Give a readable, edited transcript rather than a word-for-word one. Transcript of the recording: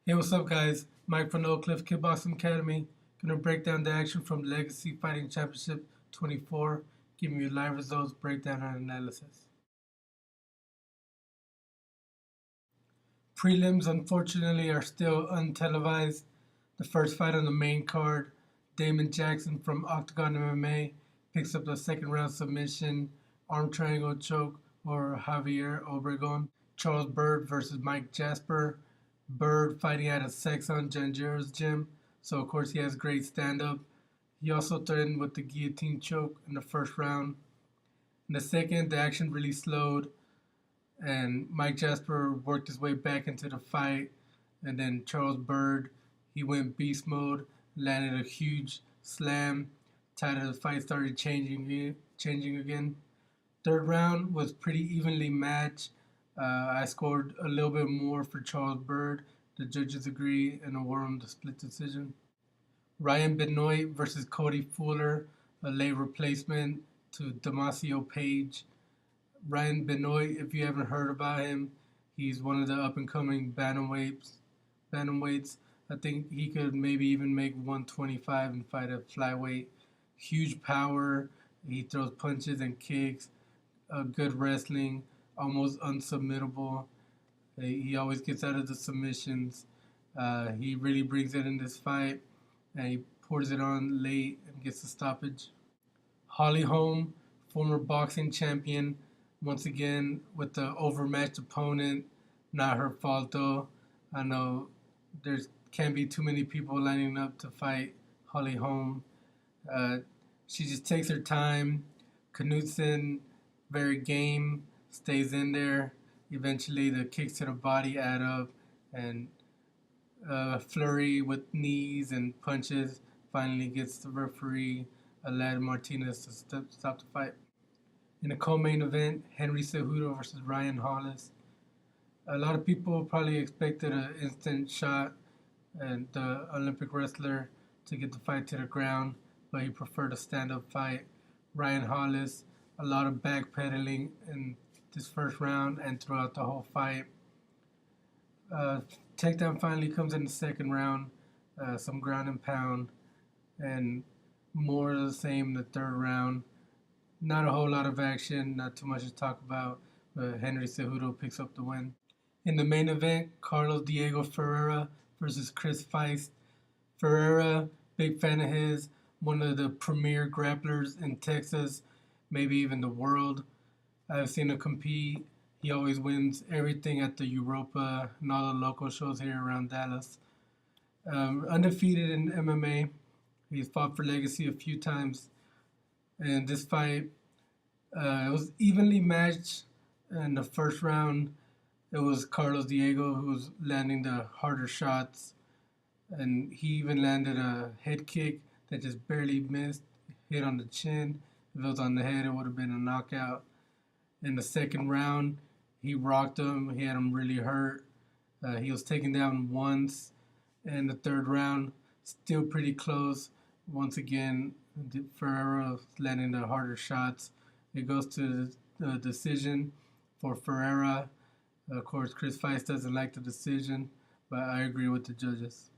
Hey, what's up, guys? Mike from Oak Cliff Kickboxing Academy. Gonna break down the action from Legacy Fighting Championship 24, giving you live results, breakdown, and analysis. Prelims, unfortunately, are still untelevised. The first fight on the main card, Damon Jackson from Octagon MMA picks up the second round submission, arm triangle choke over Javier Obregon. Charles Byrd versus Mike Jasper. Byrd fighting at a Sexon Janjiro's gym, so of course he has great stand-up. He also threatened with the guillotine choke in the first round. In the second, the action really slowed, and Mike Jasper worked his way back into the fight, and then Charles Byrd, he went beast mode, landed a huge slam. Tide of the fight started changing again. Third round was pretty evenly matched. I scored a little bit more for Charles Byrd. The judges agree and award him the split decision. Ryan Benoit versus Cody Fuller, a late replacement to Damasio Page. Ryan Benoit, if you haven't heard about him, he's one of the up-and-coming bantamweights. I think he could maybe even make 125 and fight at flyweight. Huge power. He throws punches and kicks. Good wrestling. Almost unsubmittable. He always gets out of the submissions. He really brings it in this fight, and he pours it on late and gets the stoppage. Holm, former boxing champion, once again with the overmatched opponent. Not her fault though. I know there can't be too many people lining up to fight Holm. She just takes her time. Knudsen, very game, stays in there. Eventually, the kicks to the body add up, and flurry with knees and punches finally gets the referee, Eliazar Martinez, to stop the fight. In the co-main event, Henry Cejudo versus Ryan Hollis. A lot of people probably expected an instant shot and the Olympic wrestler to get the fight to the ground, but he preferred a stand-up fight. Ryan Hollis, a lot of backpedaling in this first round and throughout the whole fight. Takedown finally comes in the second round, some ground and pound, and more of the same in the third round. Not a whole lot of action, not too much to talk about, but Henry Cejudo picks up the win. In the main event, Carlos Diego Ferreira versus Chris Feist. Ferreira, big fan of his, one of the premier grapplers in Texas, maybe even the world. I've seen him compete. He always wins everything at the Europa and all the local shows here around Dallas. Undefeated in MMA. He's fought for Legacy a few times. And this fight, it was evenly matched. In the first round, it was Carlos Diego who was landing the harder shots. And he even landed a head kick that just barely missed, hit on the chin. If it was on the head, it would have been a knockout. In the second round, he rocked him. He had him really hurt. He was taken down once. In the third round, still pretty close. Once again, Ferreira landing the harder shots. It goes to the decision for Ferreira. Of course, Chris Feist doesn't like the decision, but I agree with the judges.